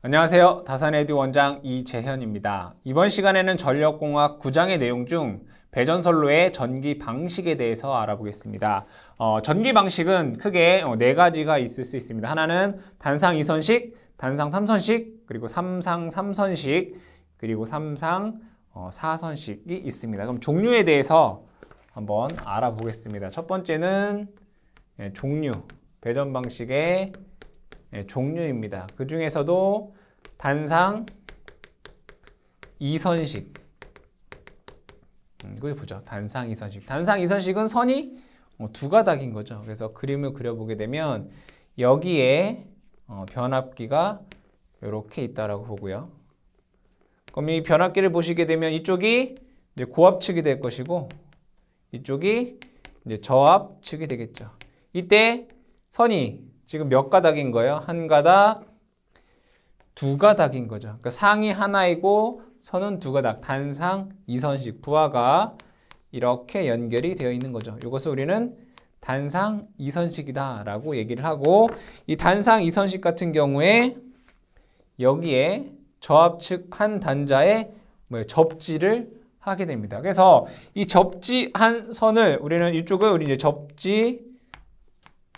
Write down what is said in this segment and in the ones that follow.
안녕하세요. 다산에듀 원장 이재현입니다. 이번 시간에는 전력공학 9장의 내용 중 배전선로의 전기 방식에 대해서 알아보겠습니다. 전기 방식은 크게 네 가지가 있을 수 있습니다. 하나는 단상 2선식, 단상 3선식, 그리고 삼상 3선식, 그리고 삼상 4선식이 있습니다. 그럼 종류에 대해서 한번 알아보겠습니다. 첫 번째는 종류, 배전 방식의 종류입니다. 그 중에서도 단상 2선식. 이거 보죠. 단상 2선식. 단상 2선식은 선이 두 가닥인 거죠. 그래서 그림을 그려보게 되면 여기에 변압기가 이렇게 있다라고 보고요. 그럼 이 변압기를 보시게 되면 이쪽이 이제 고압측이 될 것이고 이쪽이 이제 저압측이 되겠죠. 이때 선이 지금 몇 가닥인 거예요? 한 가닥, 두 가닥인 거죠. 그러니까 상이 하나이고 선은 두 가닥, 단상 2선식, 부하가 이렇게 연결이 되어 있는 거죠. 이것을 우리는 단상 2선식이다 라고 얘기를 하고, 이 단상 2선식 같은 경우에 여기에 저압측 한 단자에 접지를 하게 됩니다. 그래서 이 접지한 선을 우리는 이쪽을 우리 이제 접지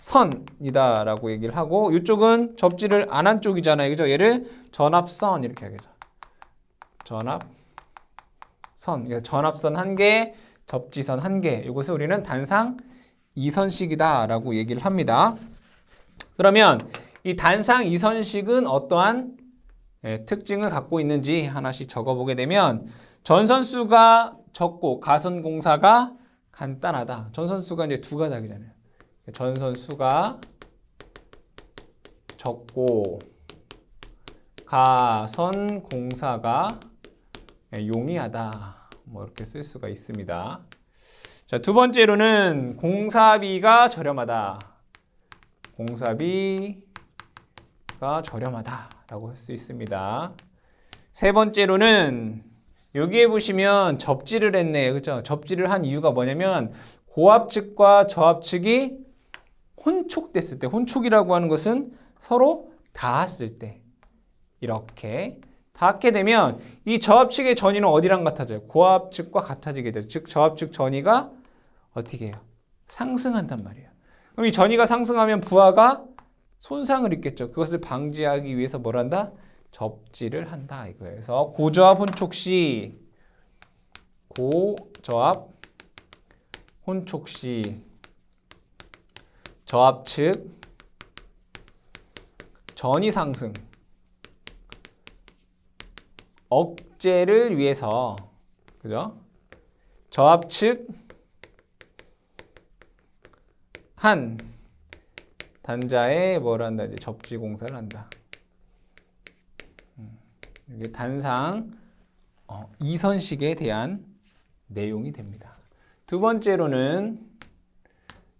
선이다라고 얘기를 하고, 이쪽은 접지를 안 한 쪽이잖아요. 그죠? 얘를 전압선 이렇게 하겠죠. 전압선. 그래서 전압선 한 개, 접지선 한 개. 이것을 우리는 단상 2선식이다라고 얘기를 합니다. 그러면 이 단상 2선식은 어떠한 특징을 갖고 있는지 하나씩 적어보게 되면, 전선수가 적고 가선 공사가 간단하다. 전선수가 이제 두 가닥이잖아요. 전선수가 적고 가선 공사가 용이하다. 뭐 이렇게 쓸 수가 있습니다. 자, 두 번째로는 공사비가 저렴하다. 공사비가 저렴하다라고 할 수 있습니다. 세 번째로는 여기에 보시면 접지를 했네요. 그죠? 접지를 한 이유가 뭐냐면 고압측과 저압측이 혼촉됐을 때, 혼촉이라고 하는 것은 서로 닿았을 때, 이렇게 닿게 되면 이 저압측의 전위는 어디랑 같아져요? 고압측과 같아지게 되죠. 즉 저압측 전위가 어떻게 해요? 상승한단 말이에요. 그럼 이 전위가 상승하면 부하가 손상을 입겠죠. 그것을 방지하기 위해서 뭘 한다? 접지를 한다 이거예요. 그래서 고저압 혼촉 시, 고저압 혼촉 시 저압측 전위 상승 억제를 위해서, 그죠? 저압측 한 단자에 뭘 한다? 이제 접지 공사를 한다. 이게 단상 2선식에 대한 내용이 됩니다. 두 번째로는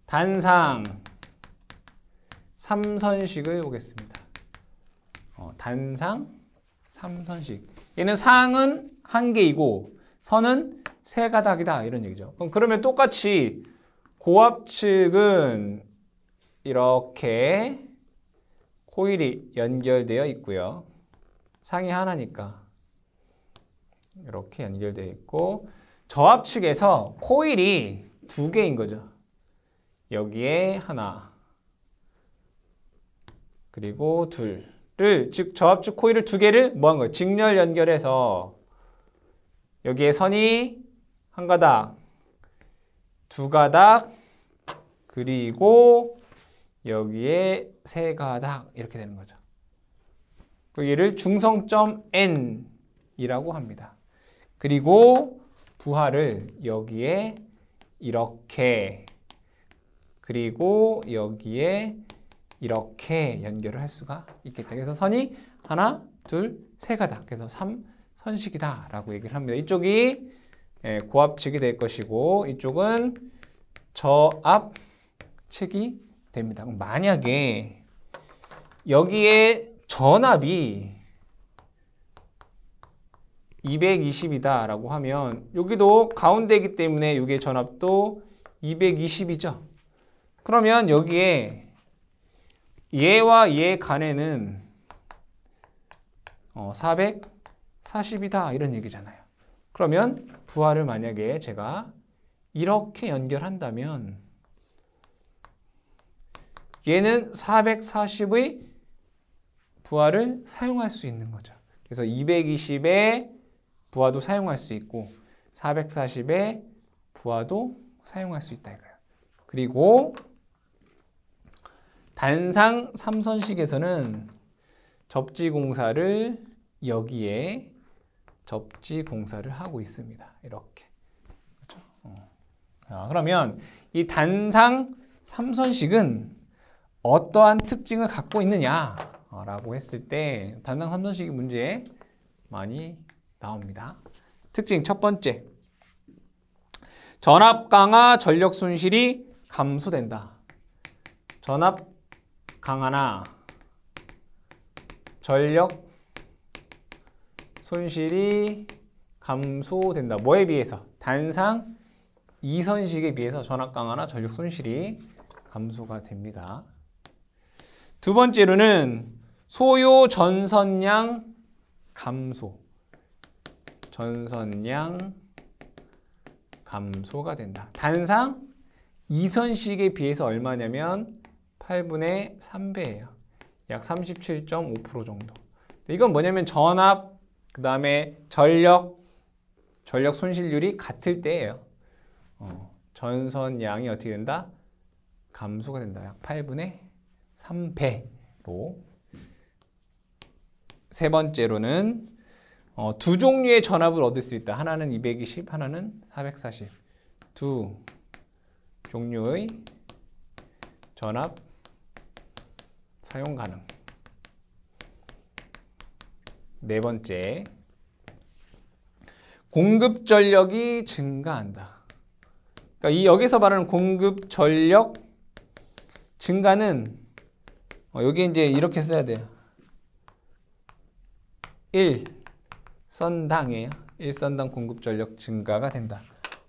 단상 3선식을 보겠습니다. 단상 3선식. 얘는 상은 한 개이고 선은 세 가닥이다 이런 얘기죠. 그러면 똑같이 고압측은 이렇게 코일이 연결되어 있고요. 상이 하나니까 이렇게 연결되어 있고, 저압측에서 코일이 두 개인 거죠. 여기에 하나, 그리고 둘을, 즉 저압측 코일을 두 개를 뭐 한 거예요? 직렬 연결해서 여기에 선이 한 가닥, 두 가닥, 그리고 여기에 세 가닥 이렇게 되는 거죠. 얘를 중성점 N이라고 합니다. 그리고 부하를 여기에 이렇게, 그리고 여기에 이렇게 연결을 할 수가 있겠다. 그래서 선이 하나, 둘, 세 가닥. 그래서 3선식이다 라고 얘기를 합니다. 이쪽이 고압측이 될 것이고 이쪽은 저압측이 됩니다. 그럼 만약에 여기에 전압이 220이다 라고 하면 여기도 가운데이기 때문에 여기의 전압도 220이죠. 그러면 여기에 얘와 얘 간에는 440이다 이런 얘기잖아요. 그러면 부하를 만약에 제가 이렇게 연결한다면 얘는 440의 부하를 사용할 수 있는 거죠. 그래서 220의 부하도 사용할 수 있고 440의 부하도 사용할 수 있다 이거예요. 그리고 단상 3선식에서는 접지공사를 여기에 접지공사를 하고 있습니다. 이렇게. 그렇죠? 그러면 이 단상 3선식은 어떠한 특징을 갖고 있느냐라고 했을 때 단상 3선식이 문제에 많이 나옵니다. 특징 첫 번째. 전압 강화 전력 손실이 감소된다. 전압 강화나 전력 손실이 감소된다. 뭐에 비해서? 단상 2선식에 비해서 전압 강화나 전력 손실이 감소가 됩니다. 두 번째로는 소요 전선량 감소. 전선량 감소가 된다. 단상 2선식에 비해서 얼마냐면 8분의 3배예요. 약 37.5% 정도. 이건 뭐냐면 전압, 그 다음에 전력 손실률이 같을 때예요. 전선량이 어떻게 된다? 감소가 된다. 약 8분의 3배로. 세 번째로는 두 종류의 전압을 얻을 수 있다. 하나는 220, 하나는 440. 두 종류의 전압 사용 가능. 네 번째, 공급 전력이 증가한다. 그러니까 여기서 말하는 공급 전력 증가는 여기 이제 이렇게 써야 돼요. 1선당이에요. 1선당 공급 전력 증가가 된다.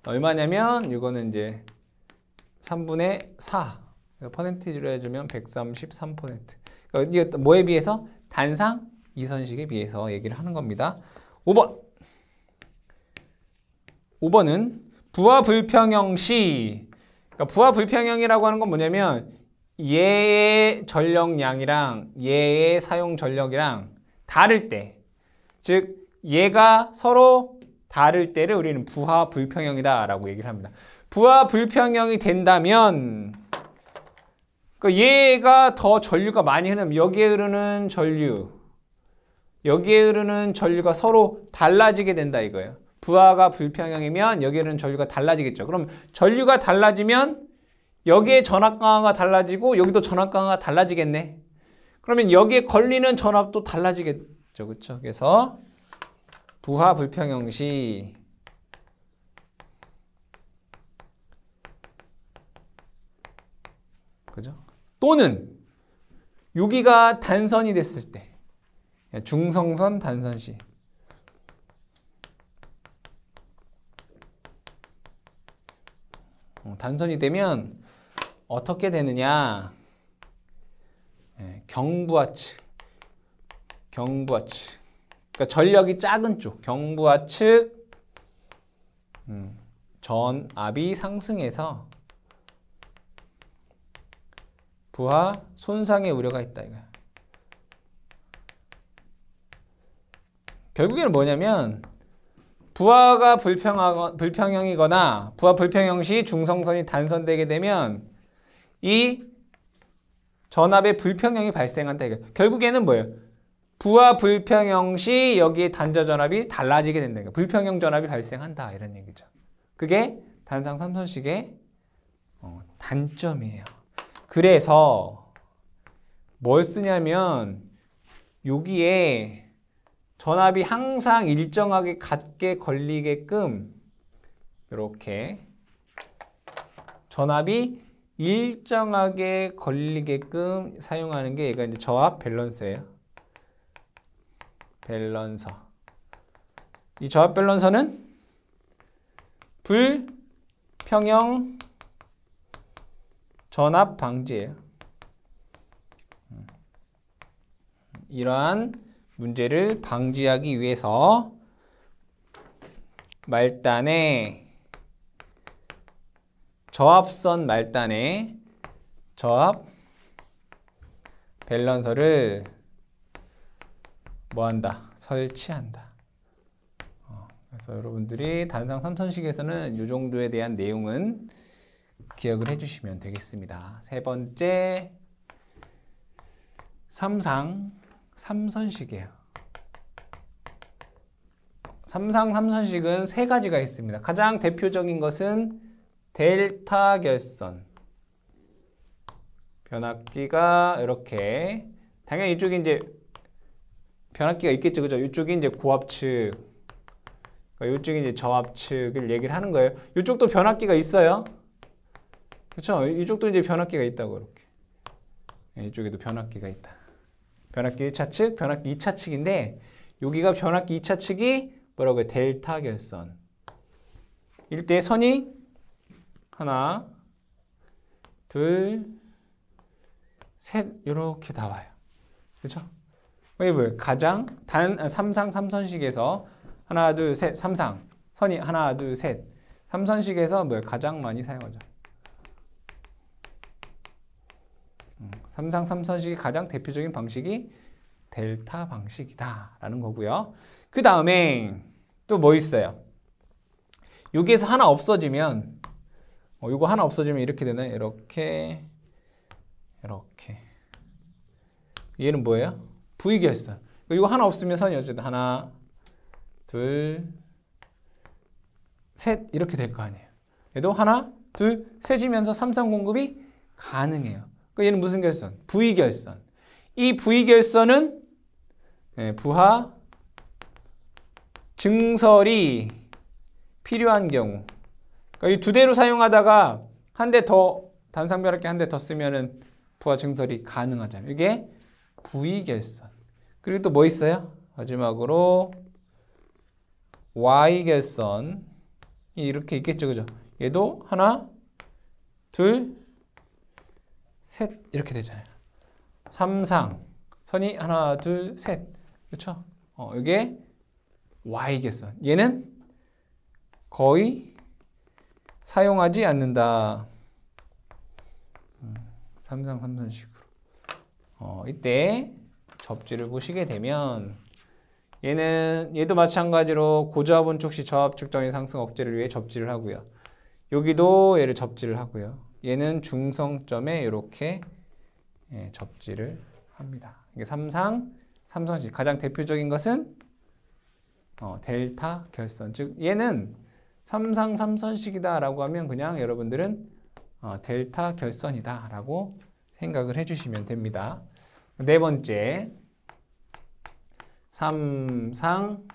얼마냐면 이거는 이제 3분의 4. 퍼센티지로 해주면 133%. 이게 뭐에 비해서? 단상 2선식에 비해서 얘기를 하는 겁니다. 5번은 부하 불평형 시. 그러니까 부하 불평형이라고 하는 건 뭐냐면 얘의 전력량이랑 얘의 사용 전력이랑 다를 때, 즉 얘가 서로 다를 때를 우리는 부하 불평형이다 라고 얘기를 합니다. 부하 불평형이 된다면 얘가 더 전류가 많이 흐르면 여기에 흐르는 전류, 여기에 흐르는 전류가 서로 달라지게 된다 이거예요. 부하가 불평형이면 여기에 흐르는 전류가 달라지겠죠. 그럼 전류가 달라지면 여기에 전압 강화가 달라지고 여기도 전압 강화가 달라지겠네. 그러면 여기에 걸리는 전압도 달라지겠죠. 그렇죠? 그래서 부하 불평형 시 그죠? 또는 여기가 단선이 됐을 때 중성선 단선 시 단선이 되면 어떻게 되느냐? 경부하측 그러니까 전력이 작은 쪽 경부하측 전압이 상승해서 부하 손상의 우려가 있다 이거야. 결국에는 뭐냐면 부하가 불평형이거나 부하 불평형 시 중성선이 단선되게 되면 이 전압의 불평형이 발생한다 이거야. 결국에는 뭐예요? 부하 불평형 시 여기에 단자 전압이 달라지게 된다. 불평형 전압이 발생한다 이런 얘기죠. 그게 단상 3선식의 단점이에요. 그래서 뭘 쓰냐면 여기에 전압이 항상 일정하게 같게 걸리게끔 이렇게 전압이 일정하게 걸리게끔 사용하는 게 얘가 이제 저압 밸런서예요. 밸런서. 이 저압 밸런서는 불평형 전압 방지예요. 이러한 문제를 방지하기 위해서 저합선 말단에 저합 밸런서를 뭐한다? 설치한다. 그래서 여러분들이 단상 3선식에서는 이 정도에 대한 내용은 기억을 해주시면 되겠습니다. 세 번째, 삼상 3선식이에요. 삼상 3선식은 세 가지가 있습니다. 가장 대표적인 것은 델타 결선. 변압기가 이렇게, 당연히 이쪽에 이제 변압기가 있겠죠, 그죠? 이쪽이 이제 고압측, 이쪽이 이제 저압측을 얘기를 하는 거예요. 이쪽도 변압기가 있어요. 그렇죠? 이쪽도 이제 변압기가 있다고 이렇게. 이쪽에도 변압기가 있다. 변압기 1차 측, 변압기 2차 측인데 여기가 변압기 2차 측이 뭐라고요? 델타 결선. 이때 선이 하나, 둘, 셋 이렇게 나와요. 그렇죠? 이게 뭐예요? 가장 삼상 3선식에서 하나, 둘, 셋, 삼상 선이 하나, 둘, 셋. 3선식에서 뭐예요? 가장 많이 사용하죠. 삼상 3선식의 가장 대표적인 방식이 델타 방식이다 라는 거고요. 그 다음에 또 뭐 있어요? 여기에서 하나 없어지면 이거 하나 없어지면 이렇게 되나요? 이렇게 얘는 뭐예요? V결선. 이거 하나 없으면 선이 어쨌든 하나, 둘, 셋 이렇게 될 거 아니에요. 얘도 하나, 둘, 셋이면서 삼상 공급이 가능해요. 얘는 무슨 결선? V결선. 이 V결선은 부하 증설이 필요한 경우, 이 두 대로 사용하다가 한 대 더, 단상변압기 한 대 더 쓰면은 부하 증설이 가능하잖아요. 이게 V결선. 그리고 또 뭐 있어요? 마지막으로 Y결선이 이렇게 있겠죠, 그죠? 얘도 하나, 둘, 셋 이렇게 되잖아요. 삼상 선이 하나, 둘, 셋. 그렇죠? 이게 Y결선. 얘는 거의 사용하지 않는다. 삼상 3선식으로. 이때 접지를 보시게 되면 얘도 마찬가지로 고저압 원촉시 저압 측정의 상승 억제를 위해 접지를 하고요. 여기도 얘를 접지를 하고요. 얘는 중성점에 이렇게 접지를 합니다. 이게 삼상 3선식. 가장 대표적인 것은 델타 결선. 즉 얘는 삼상 3선식이다 라고 하면 그냥 여러분들은 델타 결선이다 라고 생각을 해주시면 됩니다. 네 번째, 삼상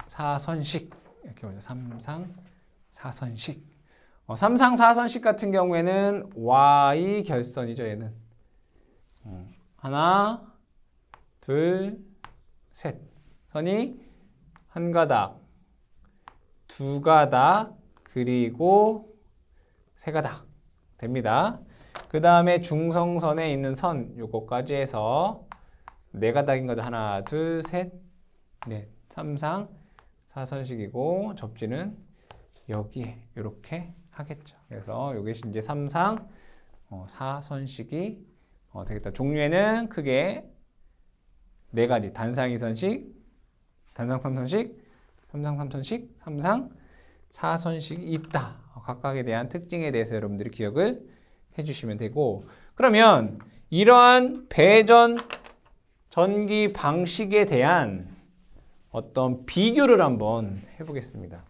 4선식. 이렇게 보죠. 삼상 4선식. 삼상 4선식 같은 경우에는 Y 결선이죠. 얘는 하나, 둘, 셋. 선이 한 가닥, 두 가닥, 그리고 세 가닥 됩니다. 그 다음에 중성선에 있는 선 요거까지 해서 네 가닥인 거죠. 하나, 둘, 셋, 넷. 삼상 4선식이고 접지는 여기에 이렇게 하겠죠. 그래서 이게 이제 삼상 4선식이 되겠다. 종류에는 크게 네 가지. 단상 2선식, 단상 3선식, 삼상 3선식, 삼상 4선식이 있다. 각각에 대한 특징에 대해서 여러분들이 기억을 해주시면 되고, 그러면 이러한 배전 전기 방식에 대한 어떤 비교를 한번 해보겠습니다.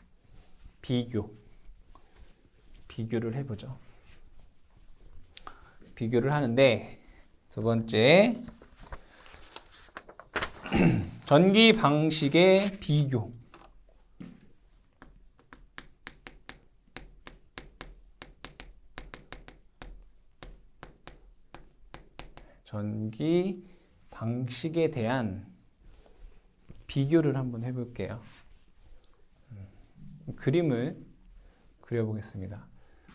비교를 해보죠. 비교를 하는데 두 번째, 전기 방식의 비교. 전기 방식에 대한 비교를 한번 해볼게요. 그림을 그려보겠습니다.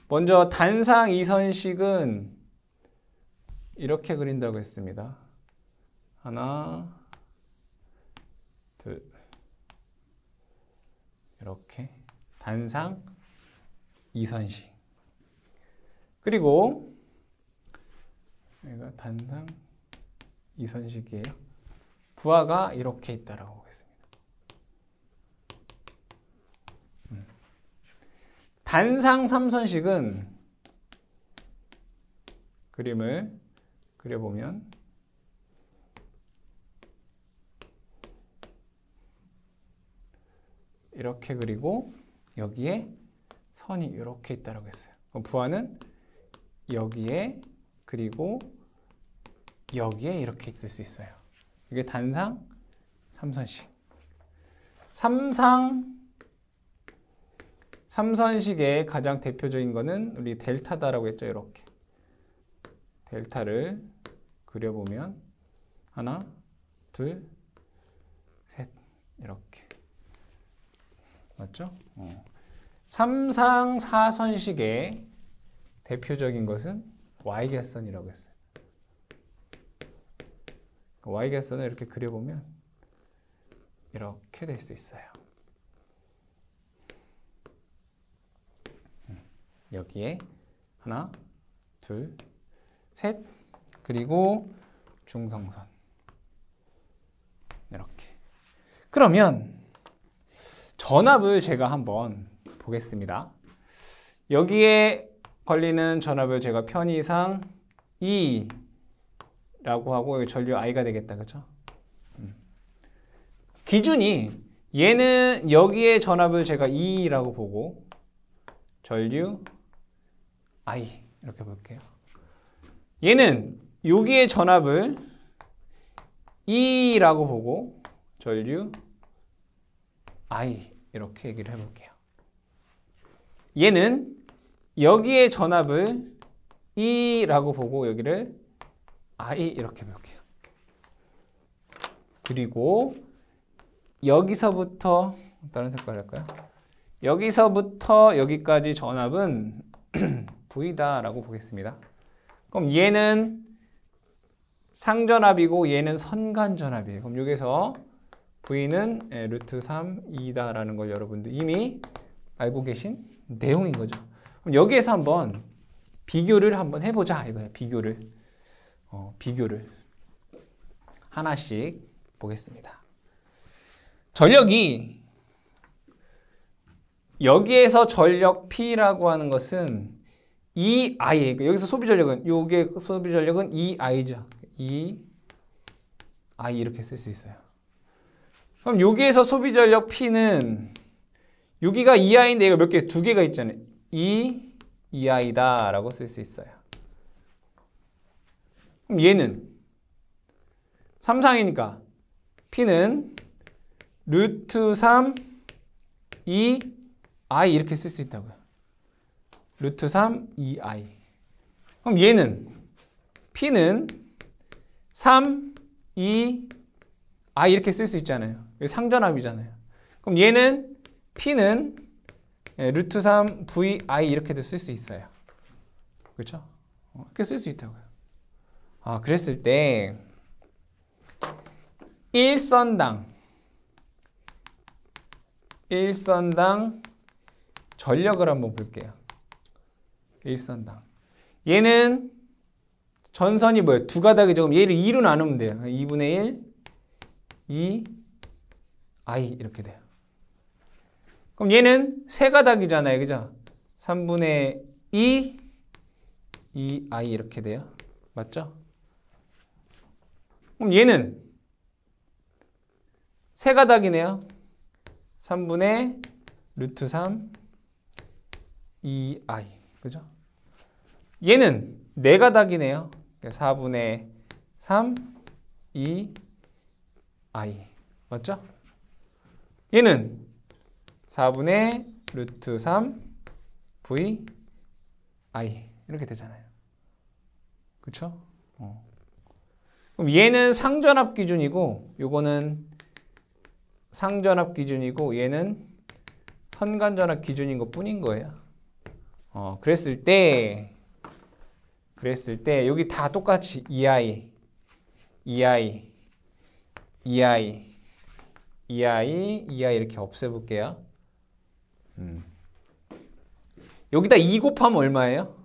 먼저 단상 2선식은 이렇게 그린다고 했습니다. 하나, 이렇게 단상 이선식. 그리고 여기가 단상 이선식이에요. 부하가 이렇게 있다라고 보겠습니다. 단상 삼선식은 그림을 그려보면 이렇게 그리고 여기에 선이 이렇게 있다라고 했어요. 그럼 부하는 여기에 그리고 여기에 이렇게 있을 수 있어요. 이게 단상 삼선식. 삼선식의 가장 대표적인 거는 우리 델타다라고 했죠. 이렇게 델타를 그려보면 하나, 둘, 셋 이렇게 맞죠? 삼상 사선식의 대표적인 것은 Y객선이라고 했어요. Y객선을 이렇게 그려보면 이렇게 될 수 있어요. 여기에 하나, 둘, 셋, 그리고 중성선 이렇게. 그러면 전압을 제가 한번 보겠습니다. 여기에 걸리는 전압을 제가 편의상 E라고 하고 여기 전류 I가 되겠다, 그렇죠? 기준이 얘는 여기에 전압을 제가 E라고 보고 전류 I 이렇게 볼게요. 얘는 여기에 전압을 E라고 보고 전류 I 이렇게 얘기를 해볼게요. 얘는 여기에 전압을 E라고 보고 여기를 I 이렇게 볼게요. 그리고 여기서부터 다른 색깔 할까요? 여기서부터 여기까지 전압은 V다라고 보겠습니다. 그럼 얘는 상전압이고 얘는 선간전압이에요. 그럼 여기서 V는 루트 3이다라는 걸 여러분들 이미 알고 계신 내용인 거죠. 그럼 여기에서 한번 비교를 한번 해보자 이거예요. 비교를 하나씩 보겠습니다. 전력이 여기에서 전력 P라고 하는 것은 EI, 여기서 소비 전력은 요게 소비 전력은 EI죠. EI 이렇게 쓸 수 있어요. 그럼 여기에서 소비 전력 P는 여기가 EI인데 얘가 몇 개? 두 개가 있잖아요. EI다라고 쓸 수 있어요. 그럼 얘는 삼상이니까 P는 루트 3 2I 이렇게 쓸 수 있다고요. 루트 3 2I. 그럼 얘는 P는 3 2 I 이렇게 쓸 수 있잖아요. 상전압이잖아요. 그럼 얘는 P는 루트 3 VI 이렇게도 쓸 수 있어요. 그렇죠? 이렇게 쓸 수 있다고요. 그랬을 때 1선당 전력을 한번 볼게요. 1선당. 얘는 전선이 뭐예요? 두 가닥이죠. 그럼 얘를 2로 나누면 돼요. 2분의 1, 2I 이렇게 돼요. 그럼 얘는 세 가닥이잖아요. 그죠? 3분의 2, 2I 이렇게 돼요. 맞죠? 그럼 얘는 세 가닥이네요. 3분의 루트 3, 2I. 그죠? 얘는 네 가닥이네요. 4분의 3, 2I. 맞죠? 얘는 4분의 루트 3, VI. 이렇게 되잖아요. 그쵸? 그럼 얘는 상전압 기준이고, 요거는 상전압 기준이고, 얘는 선간전압 기준인 것 뿐인 거예요. 그랬을 때, 여기 다 똑같이 EI 이렇게 없애볼게요. 여기다 2 곱하면 얼마예요?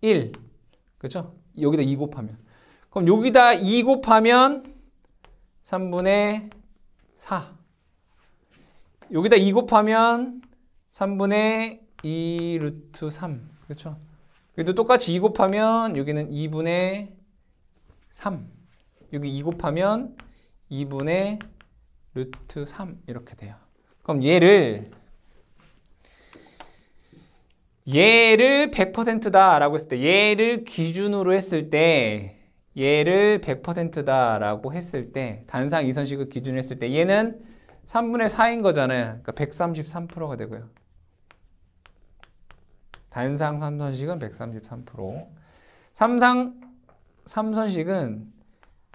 1. 그렇죠? 여기다 2 곱하면. 그럼 여기다 2 곱하면 3분의 4. 여기다 2 곱하면 3분의 2 루트 3. 그렇죠? 여기도 똑같이 2 곱하면 여기는 2분의 3. 여기 2 곱하면 2분의 루트 3 이렇게 돼요. 그럼 얘를 100%다 라고 했을 때, 얘를 기준으로 했을 때, 얘를 100%다 라고 했을 때, 단상 이선식을 기준으로 했을 때 얘는 3분의 4인 거잖아요. 그러니까 133%가 되고요. 단상 3선식은 133%. 삼상 3선식은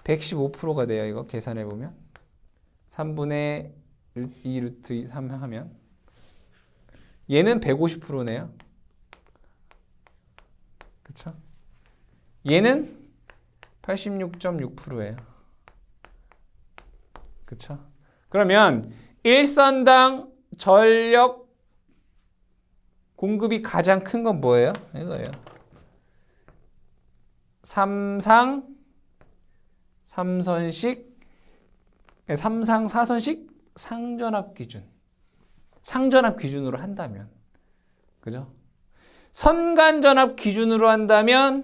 115%가 돼요. 이거 계산해 보면 3분의 2 루트 3 하면 얘는 150%네요. 그쵸? 얘는 86.6%예요. 그쵸? 그러면 일선당 전력 공급이 가장 큰 건 뭐예요? 이거예요. 삼상 4선식 상전압 기준. 상전압 기준으로 한다면. 그죠? 선간전압 기준으로 한다면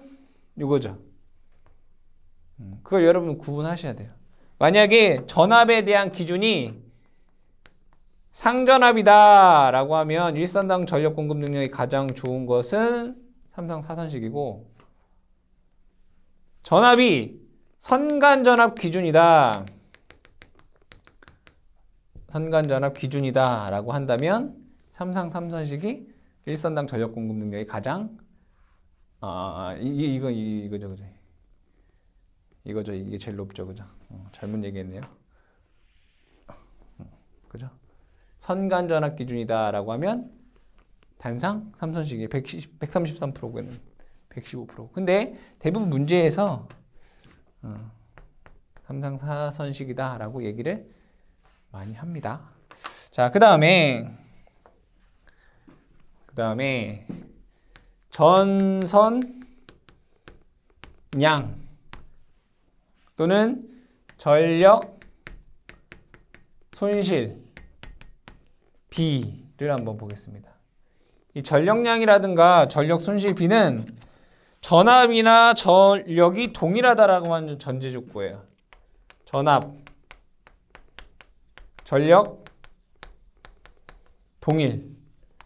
이거죠. 그걸 여러분 구분하셔야 돼요. 만약에 전압에 대한 기준이 상전압이다 라고 하면 일선당 전력 공급 능력이 가장 좋은 것은 삼상 4선식이고, 전압이 선간전압 기준이다. 선간전압 기준이다 라고 한다면 삼상 3선식이 일선당 전력 공급 능력이 가장 이거죠. 이게 제일 높죠. 그죠? 잘못 얘기했네요. 그죠? 선간전압 기준이다 라고 하면 단상 3선식이 133%고는 115%. 근데 대부분 문제에서 삼상 4선식이다 라고 얘기를 많이 합니다. 자, 그 다음에 전선 양 또는 전력 손실 B를 한번 보겠습니다. 이 전력량이라든가 전력 손실 B는 전압이나 전력이 동일하다라고 하는 전제 조건이에요. 전압, 전력, 동일.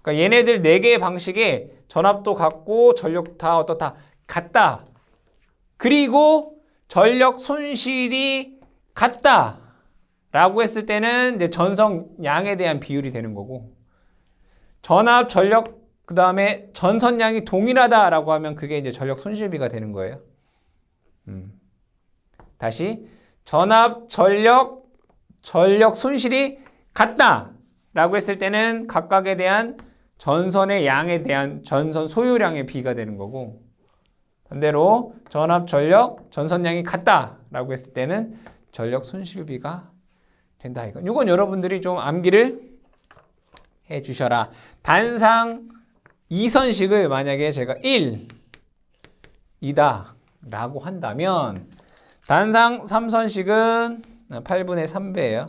그러니까 얘네들 4개의 방식에 전압도 같고 전력 다 어떻다 같다. 그리고 전력 손실이 같다 라고 했을 때는 이제 전선량에 대한 비율이 되는 거고, 전압, 전력, 그 다음에 전선량이 동일하다라고 하면 그게 이제 전력 손실비가 되는 거예요. 다시 전압, 전력 손실이 같다라고 했을 때는 각각에 대한 전선의 양에 대한 전선 소요량의 비가 되는 거고, 반대로 전압, 전력, 전선량이 같다라고 했을 때는 전력 손실비가 된다. 이건 여러분들이 좀 암기를 해 주셔라. 단상 2선식을 만약에 제가 1이다 라고 한다면 단상 3선식은 8분의 3배예요.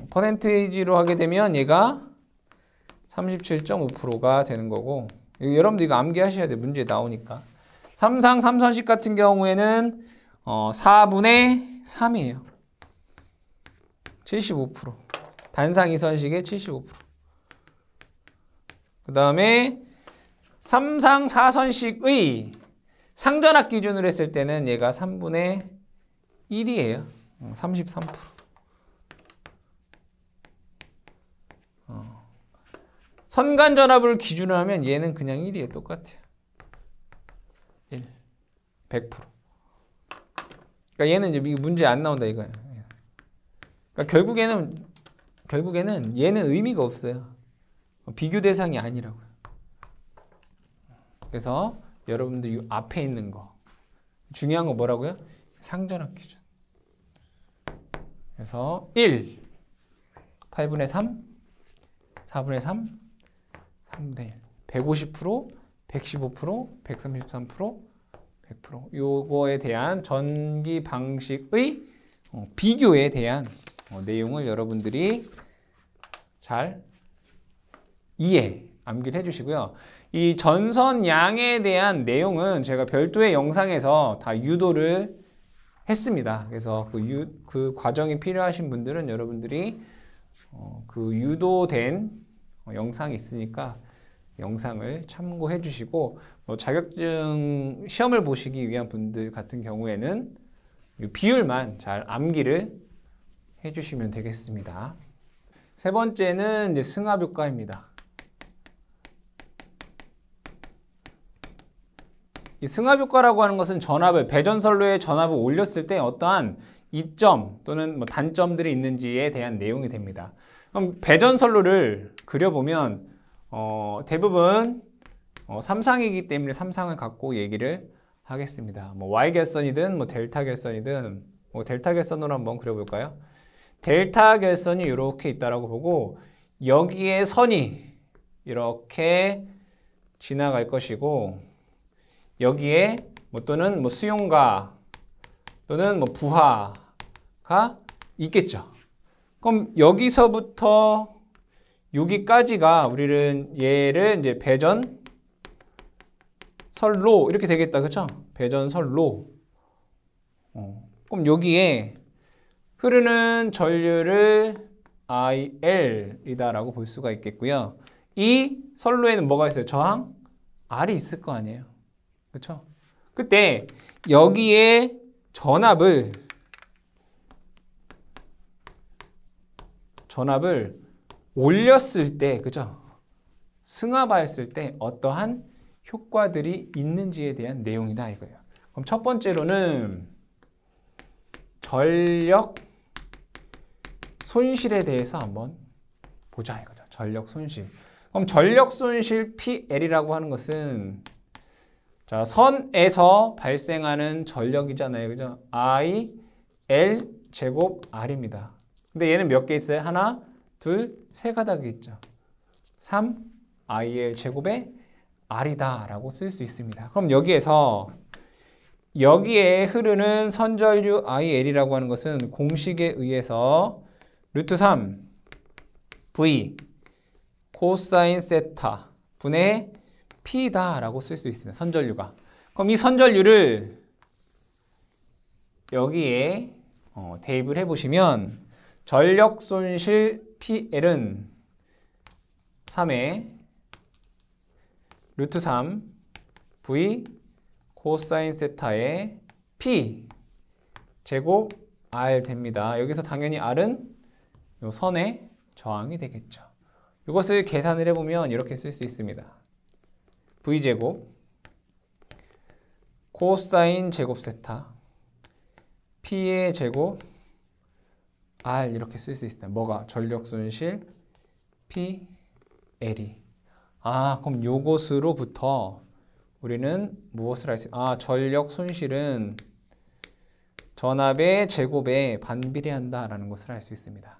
퍼센테이지로 하게 되면 얘가 37.5%가 되는 거고, 여러분들 이거 암기하셔야 돼요. 문제에 나오니까. 삼상 3선식 같은 경우에는 4분의 3이에요. 75%. 단상 2선식의 75%. 그 다음에 삼상 4선식의 상전압 기준으로 했을 때는 얘가 3분의 1이에요. 33%. 선간전압을 기준으로 하면 얘는 그냥 1이에요. 똑같아요. 1. 100%. 그러니까 얘는 이제 문제 안 나온다 이거예요. 그러니까 결국에는 얘는 의미가 없어요. 비교 대상이 아니라고요. 그래서 여러분들 이 앞에 있는 거 중요한 거 뭐라고요? 상전압 기준. 그래서 1, 8분의 3, 4분의 3, 3분의 1. 150%, 115%, 133%, 100%. 요거에 대한 전기 방식의 비교에 대한 내용을 여러분들이 잘 암기를 해주시고요. 이 전선양에 대한 내용은 제가 별도의 영상에서 다 유도를 했습니다. 그래서 그 과정이 필요하신 분들은 여러분들이 그 유도된 영상이 있으니까 영상을 참고해 주시고, 자격증 시험을 보시기 위한 분들 같은 경우에는 이 비율만 잘 암기를 해 주시면 되겠습니다. 세 번째는 이제 승합 효과입니다. 이 승합 효과라고 하는 것은 배전선로에 전압을 올렸을 때 어떠한 이점 또는 뭐 단점들이 있는지에 대한 내용이 됩니다. 그럼 배전선로를 그려보면 대부분 삼상이기 때문에 삼상을 갖고 얘기를 하겠습니다. 뭐 Y결선이든 뭐 델타 결선이든, 뭐 델타 결선으로 한번 그려볼까요? 델타 결선이 이렇게 있다라고 보고, 여기에 선이 이렇게 지나갈 것이고, 여기에 또는 수용가 또는 부하가 있겠죠. 그럼 여기서부터 여기까지가 우리는 얘를 이제 배전선로 이렇게 되겠다. 그렇죠? 배전선로. 그럼 여기에 흐르는 전류를 IL이다라고 볼 수가 있겠고요. 이 선로에는 뭐가 있어요? 저항 R이 있을 거 아니에요. 그렇죠? 그때 여기에 전압을 올렸을 때, 그죠? 승합하였을 때 어떠한 효과들이 있는지에 대한 내용이다 이거예요. 그럼 첫 번째로는 전력 손실에 대해서 한번 보자 이거죠. 전력 손실. 그럼 전력 손실 PL이라고 하는 것은 자, 선에서 발생하는 전력이잖아요. 그죠? I, L 제곱 R입니다. 근데 얘는 몇 개 있어요? 하나, 둘, 세 가닥이 있죠. 3, IL 제곱에 R이다 라고 쓸 수 있습니다. 그럼 여기에 흐르는 선전류 IL이라고 하는 것은 공식에 의해서 루트 3 V 코사인 세타 분의 P다 라고 쓸 수 있습니다. 선전류가. 그럼 이 선전류를 여기에 대입을 해보시면 전력 손실 PL은 3의 루트 3 V 코사인 세타의 P 제곱 R 됩니다. 여기서 당연히 R은 이 선의 저항이 되겠죠. 이것을 계산을 해보면 이렇게 쓸 수 있습니다. V제곱 코사인 제곱 세타 P의 제곱 R 이렇게 쓸 수 있습니다. 뭐가? 전력 손실 PL이. 그럼 요것으로부터 우리는 무엇을 할 수 있어요? 전력 손실은 전압의 제곱에 반비례한다라는 것을 알 수 있습니다.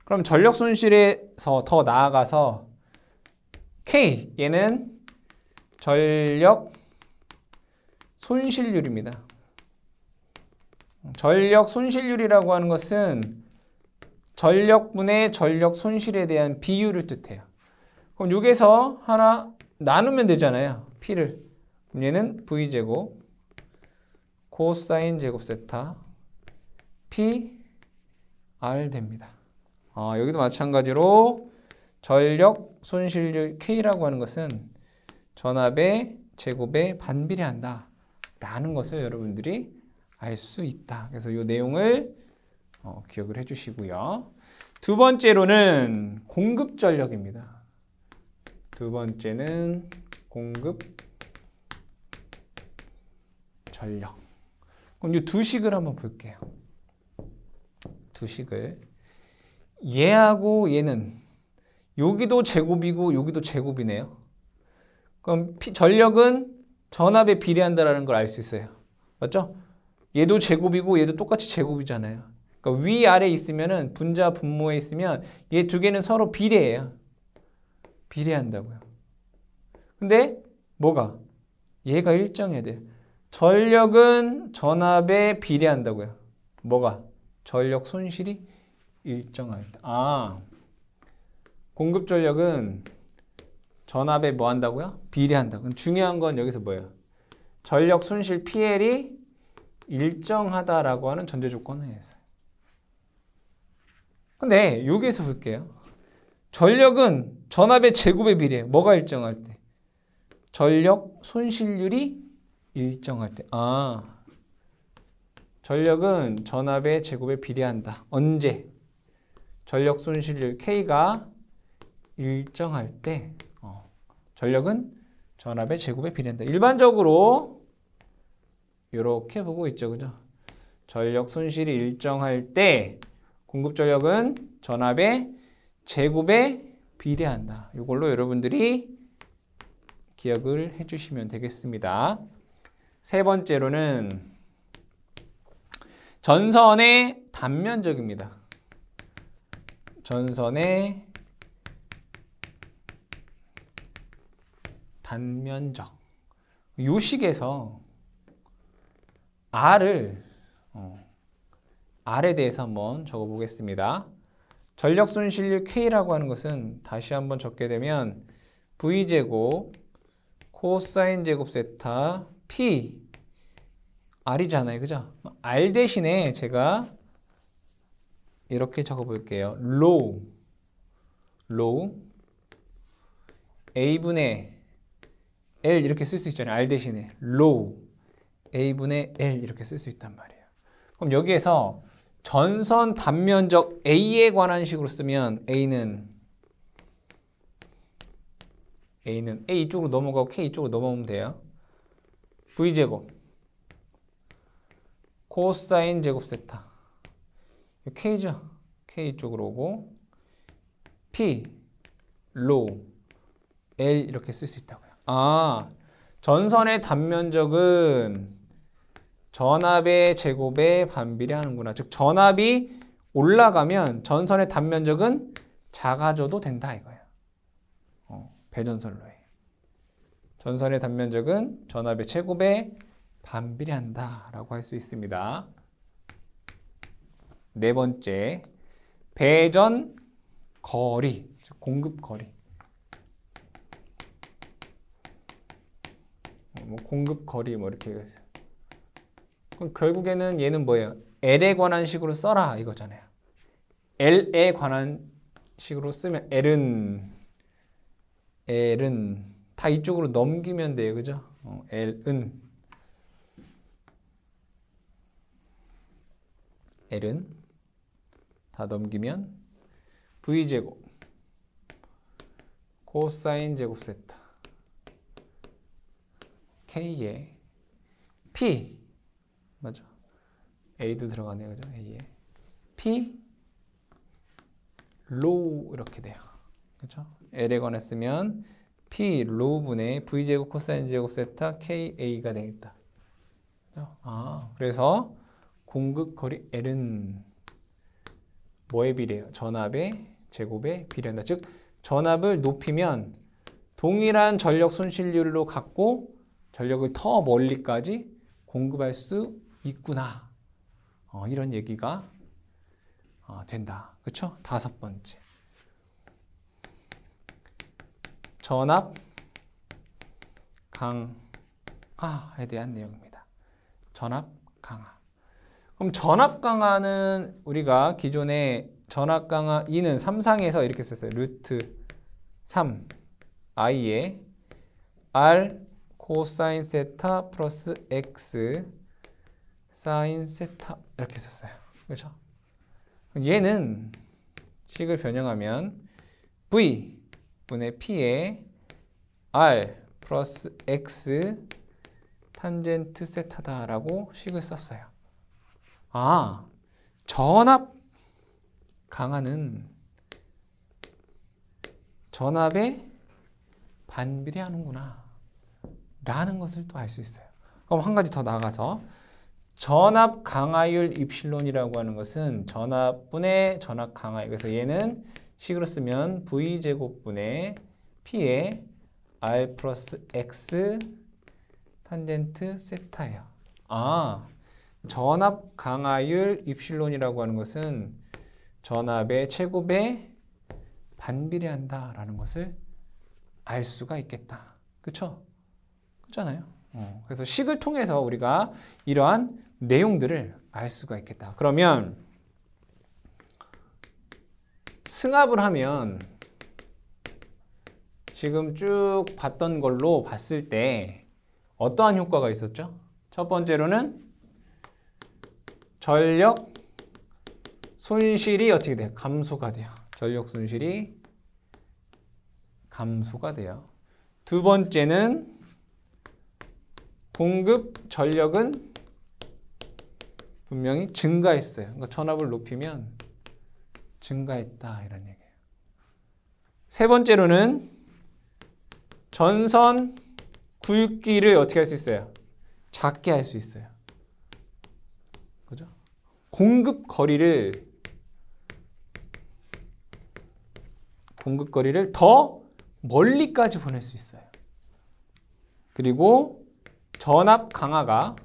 그럼 전력 손실에서 더 나아가서 K, 얘는 전력 손실률입니다. 전력 손실률이라고 하는 것은 전력분의 전력 손실에 대한 비율을 뜻해요. 그럼 여기서 하나 나누면 되잖아요. P를. 그럼 얘는 V제곱 코사인 제곱 세타 P R 됩니다. 여기도 마찬가지로 전력 손실률 K라고 하는 것은 전압의 제곱에 반비례한다 라는 것을 여러분들이 알 수 있다. 그래서 이 내용을 기억을 해주시고요. 두 번째로는 공급 전력입니다. 두 번째는 공급 전력. 그럼 이 두 식을 한번 볼게요. 두 식을. 얘하고 얘는 여기도 제곱이고 여기도 제곱이네요. 그럼 전력은 전압에 비례한다는 걸 알 수 있어요. 맞죠? 얘도 제곱이고 얘도 똑같이 제곱이잖아요. 그러니까 위아래 있으면은 분자 분모에 있으면 얘 두 개는 서로 비례해요. 비례한다고요. 근데 뭐가? 얘가 일정해야 돼요. 전력은 전압에 비례한다고요. 뭐가? 전력 손실이 일정할 때. 아, 공급 전력은 전압에 뭐 한다고요? 비례한다고. 중요한 건 여기서 뭐예요? 전력 손실 PL이 일정하다라고 하는 전제 조건을 했어요. 근데 여기에서 볼게요. 전력은 전압의 제곱에 비례해. 뭐가 일정할 때? 전력 손실률이 일정할 때. 아, 전력은 전압의 제곱에 비례한다. 언제? 전력 손실률 K가 일정할 때 전력은 전압의 제곱에 비례한다. 일반적으로 이렇게 보고 있죠. 그죠? 전력 손실이 일정할 때 공급 전력은 전압의 제곱에 비례한다. 이걸로 여러분들이 기억을 해주시면 되겠습니다. 세 번째로는 전선의 단면적입니다. 전선의 단면적. 요 식에서 R에 대해서 한번 적어보겠습니다. 전력 손실률 K라고 하는 것은 다시 한번 적게 되면 V제곱 코사인 제곱 세타 P R이잖아요. 그죠? R 대신에 제가 이렇게 적어볼게요. 로우 A분의 L 이렇게 쓸 수 있잖아요. R 대신에 로우 A분의 L 이렇게 쓸 수 있단 말이에요. 그럼 여기에서 전선 단면적 A에 관한 식으로 쓰면 A는 A 이쪽으로 넘어가고 K 이쪽으로 넘어오면 돼요. V제곱 코사인 제곱 세타 K죠. K 이쪽으로 오고 P 로우 L 이렇게 쓸 수 있다고요. 아, 전선의 단면적은 전압의 제곱에 반비례하는구나. 즉 전압이 올라가면 전선의 단면적은 작아져도 된다 이거예요. 배전선로에 전선의 단면적은 전압의 제곱에 반비례한다라고 할 수 있습니다. 네 번째, 배전 거리, 즉 공급 거리. 공급 거리 이렇게 얘기했어요. 그럼 결국에는 얘는 뭐예요? L에 관한 식으로 써라 이거잖아요. L에 관한 식으로 쓰면 L은 다 이쪽으로 넘기면 돼요. 그죠? L은 다 넘기면 V제곱 코사인 제곱 세타 K에 P 맞죠? A도 들어가네요. 그죠? A에 P 로우 이렇게 돼요. 그렇죠? L에 관했으면 P 로우분의 V제곱 코사인 제곱 세타 KA가 되겠다. 그렇죠? 그래서 공급 거리 L은 뭐에 비례해요? 전압의 제곱에 비례한다. 즉 전압을 높이면 동일한 전력 손실률로 갖고 전력을 더 멀리까지 공급할 수 있구나. 이런 얘기가 된다. 그렇죠? 다섯 번째. 전압 강화에 대한 내용입니다. 전압 강화. 그럼 전압 강화는 우리가 기존에 전압 강화 2는 3상에서 이렇게 썼어요. 루트 3 i에 r 코사인 세타 플러스 x 사인 세타 이렇게 썼어요. 그렇죠? 얘는 식을 변형하면 v 분의 p에 r 플러스 x 탄젠트 세타다라고 식을 썼어요. 전압 강화는 전압에 반비례하는구나 라는 것을 또 알 수 있어요. 그럼 한 가지 더 나가서 전압 강화율 입실론이라고 하는 것은 전압분의 전압 강화율. 그래서 얘는 식으로 쓰면 V제곱분의 P에 R 플러스 X 탄젠트 세타예요. 아, 전압 강하율 입실론이라고 하는 것은 전압의 최고배 반비례한다라는 것을 알 수가 있겠다. 그쵸? 그렇잖아요. 그래서 식을 통해서 우리가 이러한 내용들을 알 수가 있겠다. 그러면 승합을 하면 지금 쭉 봤던 걸로 봤을 때 어떠한 효과가 있었죠? 첫 번째로는 전력 손실이 어떻게 돼요? 감소가 돼요. 전력 손실이 감소가 돼요. 두 번째는 공급 전력은 분명히 증가했어요. 그러니까 전압을 높이면 증가했다 이런 얘기예요. 세 번째로는 전선 굵기를 어떻게 할 수 있어요? 작게 할 수 있어요. 그죠? 공급 거리를 더 멀리까지 보낼 수 있어요. 그리고 전압 강화가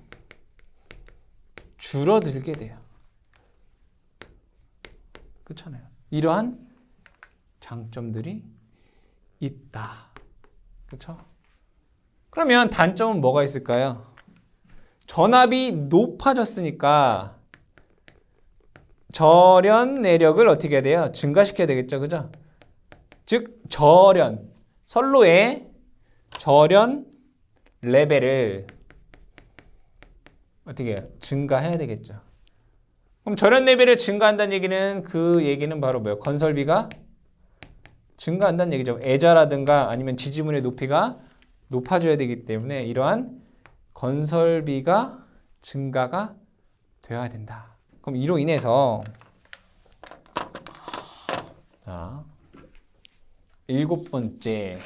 줄어들게 돼요. 그렇잖아요. 이러한 장점들이 있다. 그렇죠? 그러면 단점은 뭐가 있을까요? 전압이 높아졌으니까 절연 내력을 어떻게 해야 돼요? 증가시켜야 되겠죠. 그죠? 즉 절연, 선로의 절연 레벨을 어떻게 해요? 증가해야 되겠죠. 그럼 절연 레벨을 증가한다는 얘기는 그 얘기는 바로 뭐예요? 건설비가 증가한다는 얘기죠. 애자라든가 아니면 지지문의 높이가 높아져야 되기 때문에 이러한 건설비가 증가가 되어야 된다. 그럼 이로 인해서 자, 7번째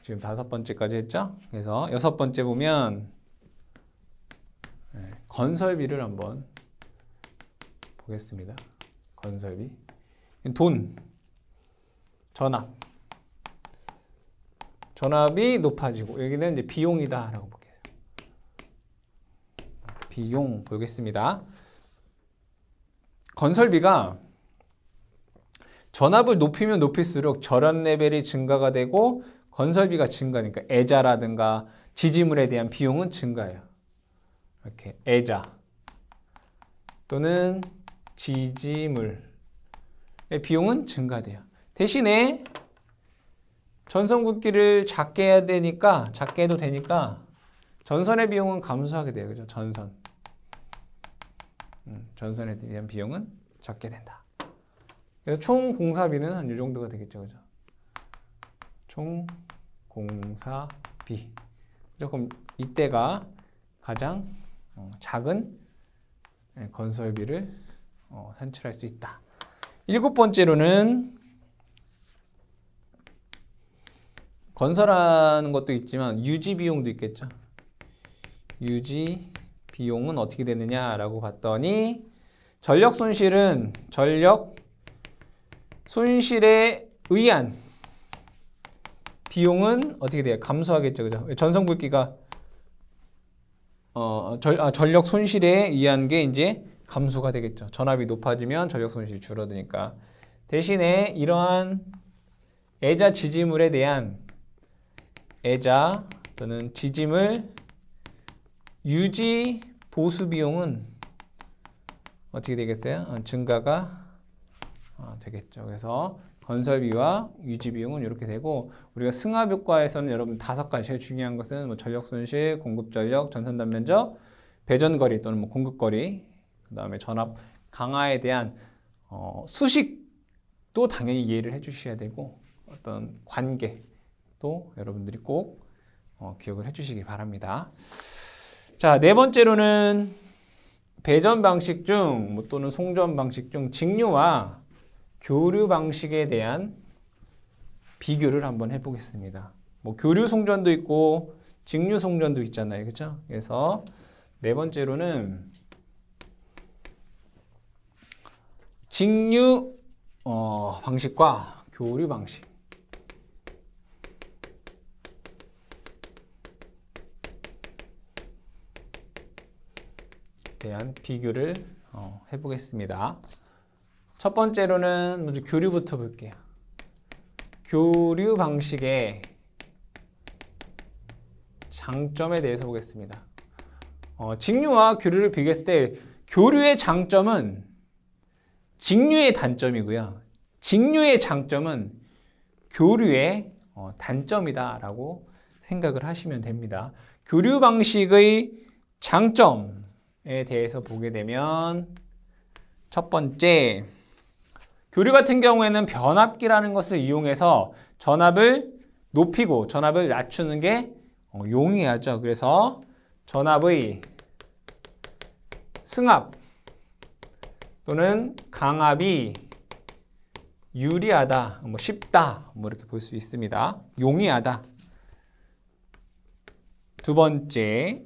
지금 5번째까지 했죠? 그래서 6번째 보면 건설비를 한번 보겠습니다. 건설비 돈, 전압이 높아지고 여기는 이제 비용이다라고 볼게요. 비용 보겠습니다. 건설비가 전압을 높이면 높일수록 절연 레벨이 증가가 되고 건설비가 증가하니까 애자라든가 지지물에 대한 비용은 증가해요. 이렇게 애자 또는 지지물의 비용은 증가돼요. 대신에 전선 굵기를 작게 해야 되니까 작게 해도 되니까 전선의 비용은 감소하게 돼요. 그죠? 전선에 대한 비용은 적게 된다. 그래서 총 공사비는 한 이 정도가 되겠죠. 그죠? 총 공사비. 그죠? 그럼 이때가 가장 작은 건설비를 산출할 수 있다. 7번째로는 건설하는 것도 있지만 유지 비용도 있겠죠. 유지 비용은 어떻게 되느냐라고 봤더니 전력 손실에 의한 비용은 어떻게 돼요? 감소하겠죠. 그죠? 전선 굵기가 전력 손실에 의한 게 이제 감소가 되겠죠. 전압이 높아지면 전력 손실이 줄어드니까. 대신에 이러한 애자 지지물에 대한 애자 또는 지지물 유지 보수 비용은 어떻게 되겠어요? 증가가 되겠죠. 그래서 건설비와 유지 비용은 이렇게 되고 우리가 승합 효과에서는 여러분 5가지 제일 중요한 것은 뭐 전력 손실, 공급 전력, 전선 단면적, 배전 거리 또는 뭐 공급 거리, 그다음에 전압 강화에 대한 수식도 당연히 이해를 해주셔야 되고 어떤 관계도 여러분들이 꼭 기억을 해주시기 바랍니다. 자, 4번째로는 배전 방식 중 또는 송전 방식 중 직류와 교류 방식에 대한 비교를 한번 해보겠습니다. 뭐 교류 송전도 있고 직류 송전도 있잖아요. 그렇죠? 그래서 4번째로는 직류 방식과 교류 방식 대한 비교를 해보겠습니다. 첫 번째로는 먼저 교류부터 볼게요. 교류 방식의 장점에 대해서 보겠습니다. 직류와 교류를 비교했을 때 교류의 장점은 직류의 단점이고요. 직류의 장점은 교류의 단점이다라고 생각을 하시면 됩니다. 교류 방식의 장점에 대해서 보게 되면 첫 번째, 교류 같은 경우에는 변압기라는 것을 이용해서 전압을 높이고 전압을 낮추는 게 용이하죠. 그래서 전압의 승합 또는 강압이 유리하다, 쉽다, 이렇게 볼 수 있습니다. 용이하다. 두 번째,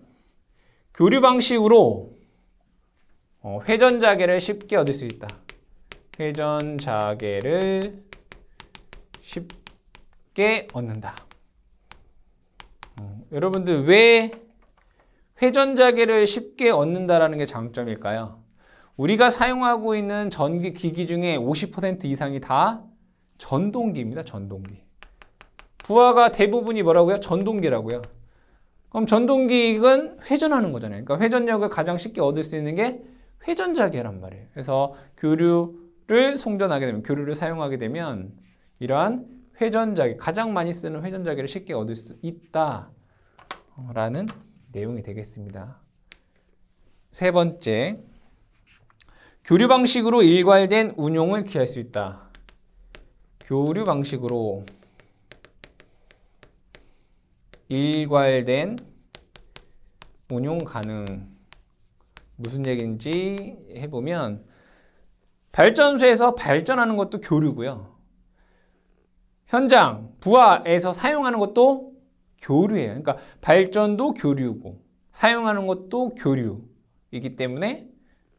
교류 방식으로 회전자계를 쉽게 얻을 수 있다. 회전자계를 쉽게 얻는다. 여러분들 왜 회전자계를 쉽게 얻는다라는 게 장점일까요? 우리가 사용하고 있는 전기 기기 중에 50% 이상이 다 전동기입니다. 전동기. 부하가 대부분이 뭐라고요? 전동기라고요. 그럼 전동기는 회전하는 거잖아요. 그러니까 회전력을 가장 쉽게 얻을 수 있는 게 회전자계란 말이에요. 그래서 교류를 송전하게 되면, 교류를 사용하게 되면 이러한 회전자계, 가장 많이 쓰는 회전자계를 쉽게 얻을 수 있다라는 내용이 되겠습니다. 세 번째, 교류 방식으로 일괄된 운용을 기할 수 있다. 교류 방식으로 일괄된 운용 가능. 무슨 얘기인지 해보면 발전소에서 발전하는 것도 교류고요. 현장, 부하에서 사용하는 것도 교류예요. 그러니까 발전도 교류고 사용하는 것도 교류이기 때문에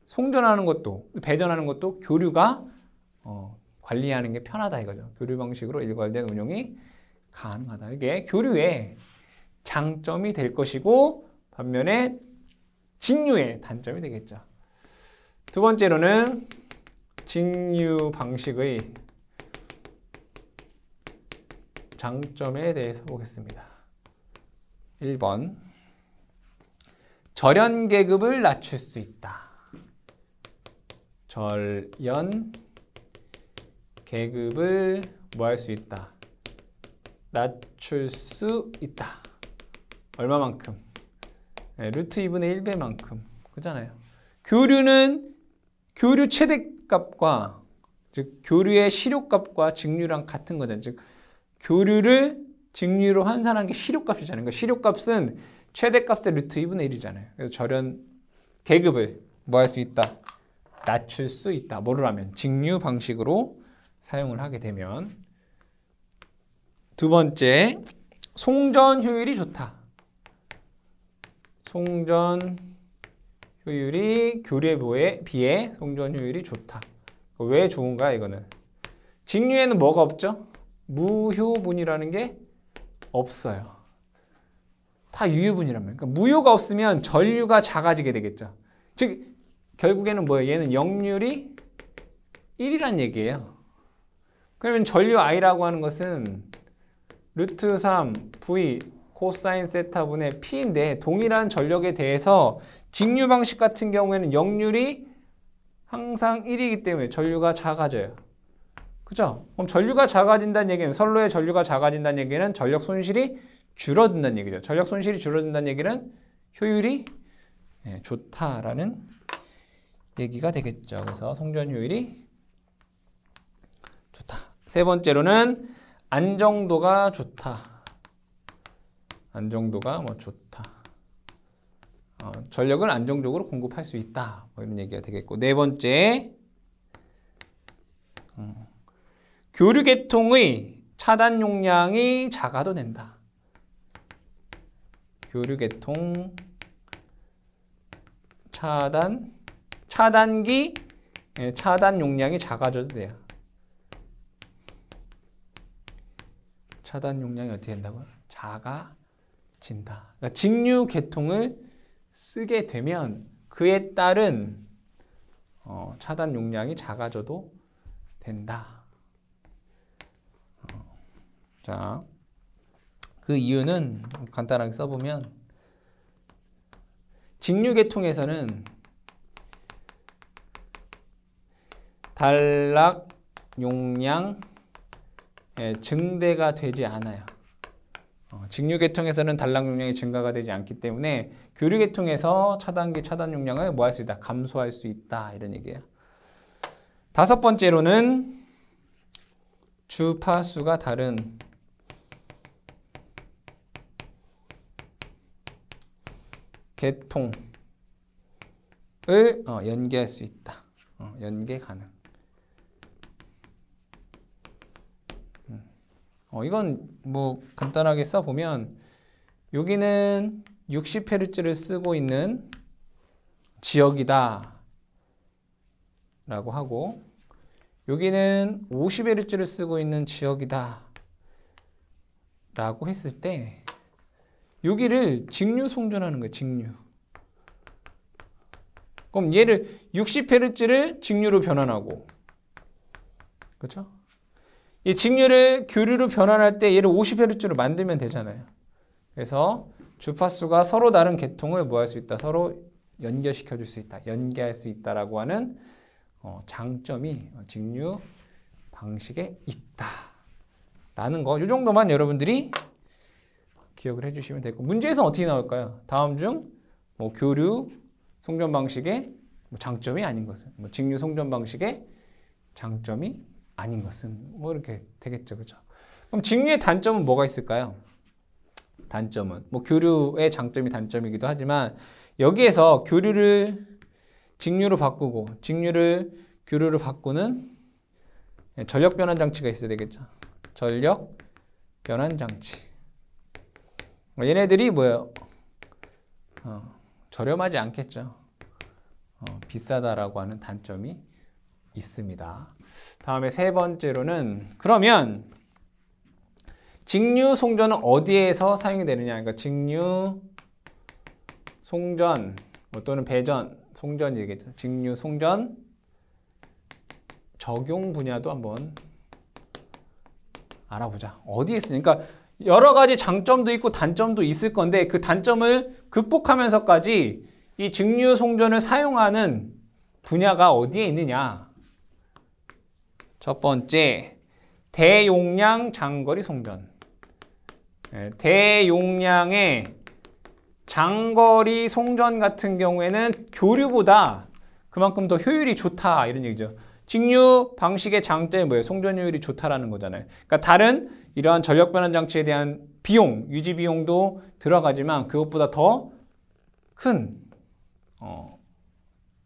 송전하는 것도 배전하는 것도 교류가 관리하는 게 편하다 이거죠. 교류 방식으로 일괄된 운용이 가능하다. 이게 교류의 장점이 될 것이고 반면에 직류의 단점이 되겠죠. 두 번째로는 직류 방식의 장점에 대해서 보겠습니다. 1번, 절연 계급을 낮출 수 있다. 절연 계급을 뭐 할 수 있다? 낮출 수 있다. 얼마만큼? 네, 루트 2분의 1배만큼. 그잖아요. 교류는 교류 최대값과 즉 교류의 실효값과 직류랑 같은 거잖아요. 즉 교류를 직류로 환산한 게 실효값이잖아요. 그러니까 실효값은 최대값의 루트 2분의 1이잖아요. 그래서 절연 계급을 뭐 할 수 있다? 낮출 수 있다. 뭐를 하면? 직류 방식으로 사용을 하게 되면. 두 번째, 송전 효율이 좋다. 송전 효율이 교류에 비해 송전 효율이 좋다. 왜 좋은가 이거는? 직류에는 뭐가 없죠? 무효분이라는 게 없어요. 다 유효분이란 말이에요. 그러니까 무효가 없으면 전류가 작아지게 되겠죠. 즉 결국에는 뭐예요? 얘는 역률이 1이란 얘기예요. 그러면 전류 I라고 하는 것은 루트 3 V 코사인 세타분의 P인데 동일한 전력에 대해서 직류 방식 같은 경우에는 역률이 항상 1이기 때문에 전류가 작아져요. 그죠? 그럼 전류가 작아진다는 얘기는 선로의 전류가 작아진다는 얘기는 전력 손실이 줄어든다는 얘기죠. 전력 손실이 줄어든다는 얘기는 효율이 좋다라는 얘기가 되겠죠. 그래서 송전 효율이 좋다. 세 번째로는 안정도가 좋다. 안정도가 좋다. 전력을 안정적으로 공급할 수 있다. 이런 얘기가 되겠고. 네 번째, 교류 계통의 차단 용량이 작아도 된다. 교류 계통 차단기 차단 용량이 작아져도 돼요. 차단 용량이 어떻게 된다고요? 작아진다. 그러니까 직류 계통을 쓰게 되면 그에 따른 차단 용량이 작아져도 된다. 자, 그 이유는 간단하게 써보면 직류계통에서는 단락 용량 증대가 되지 않아요. 직류계통에서는 단락 용량이 증가가 되지 않기 때문에 교류계통에서 차단기 차단 용량을 뭐 할 수 있다? 감소할 수 있다. 이런 얘기예요. 다섯 번째로는 주파수가 다른 계통을 연계할 수 있다. 연계 가능. 이건 뭐 간단하게 써보면 여기는 60Hz를 쓰고 있는 지역이다 라고 하고 여기는 50Hz를 쓰고 있는 지역이다 라고 했을 때 여기를 직류 송전하는 거예요. 직류. 그럼 얘를 60Hz를 직류로 변환하고, 그렇죠? 이 직류를 교류로 변환할 때 얘를 50Hz로 만들면 되잖아요. 그래서 주파수가 서로 다른 계통을 뭐 할 수 있다? 서로 연결시켜 줄 수 있다. 연계할 수 있다라고 하는 장점이 직류 방식에 있다. 라는 거. 이 정도만 여러분들이 기억을 해주시면 되고, 문제에서 어떻게 나올까요? 다음 중 뭐 교류 송전 방식의 장점이 아닌 것은, 직류 송전 방식의 장점이 아닌 것은 뭐 이렇게 되겠죠, 그죠? 그럼 직류의 단점은 뭐가 있을까요? 단점은 뭐 교류의 장점이 단점이기도 하지만 여기에서 교류를 직류로 바꾸고 직류를 교류로 바꾸는 전력 변환 장치가 있어야 되겠죠. 전력 변환 장치. 얘네들이 뭐예요? 저렴하지 않겠죠. 비싸다라고 하는 단점이 있습니다. 다음에 세 번째로는 그러면 직류 송전은 어디에서 사용이 되느냐? 그러니까 직류 송전 또는 배전, 송전이 되겠죠. 직류 송전 적용 분야도 한번 알아보자. 어디에 쓰냐? 그러니까 여러 가지 장점도 있고 단점도 있을 건데 그 단점을 극복하면서까지 이 직류 송전을 사용하는 분야가 어디에 있느냐? 첫 번째, 대용량 장거리 송전. 대용량의 장거리 송전 같은 경우에는 교류보다 그만큼 더 효율이 좋다 이런 얘기죠. 직류 방식의 장점이 뭐예요? 송전 효율이 좋다라는 거잖아요. 그러니까 다른 이러한 전력 변환 장치에 대한 비용, 유지 비용도 들어가지만 그것보다 더 큰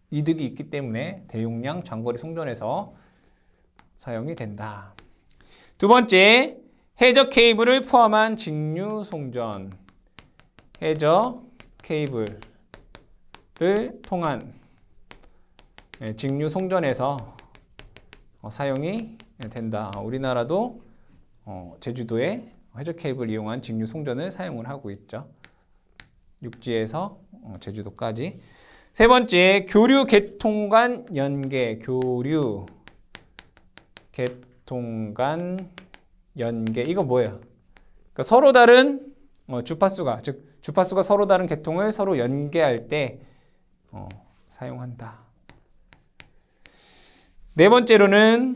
이득이 있기 때문에 대용량 장거리 송전에서 사용이 된다. 두 번째, 해저 케이블을 포함한 직류 송전. 해저 케이블을 통한 직류 송전에서 사용이 된다. 우리나라도 제주도에 해저 케이블 이용한 직류 송전을 사용을 하고 있죠. 육지에서 제주도까지. 세 번째, 교류 계통 간 연계. 교류 계통 간 연계. 이거 뭐예요? 그러니까 서로 다른 주파수가, 즉 주파수가 서로 다른 계통을 서로 연계할 때 사용한다. 네 번째로는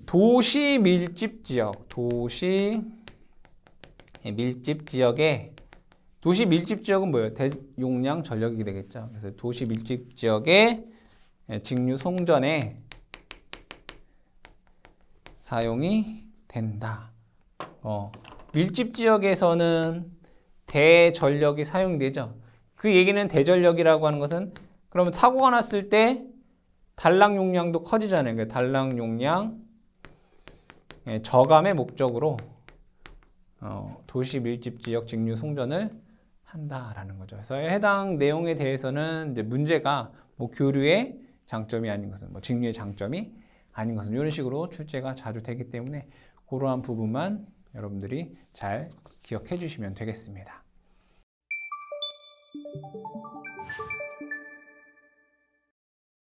도시 밀집 지역. 도시 밀집 지역에 도시 밀집 지역은 뭐예요? 대용량 전력이 되겠죠. 그래서 도시 밀집 지역의 직류 송전에 사용이 된다. 밀집 지역에서는 대전력이 사용되죠. 그 얘기는 대전력이라고 하는 것은 그러면 사고가 났을 때 단락 용량도 커지잖아요. 그러니까 단락 용량 저감의 목적으로 도시 밀집 지역 직류 송전을 한다라는 거죠. 그래서 해당 내용에 대해서는 이제 문제가 뭐 교류의 장점이 아닌 것은, 뭐 직류의 장점이 아닌 것은 이런 식으로 출제가 자주 되기 때문에 그러한 부분만 여러분들이 잘 기억해 주시면 되겠습니다.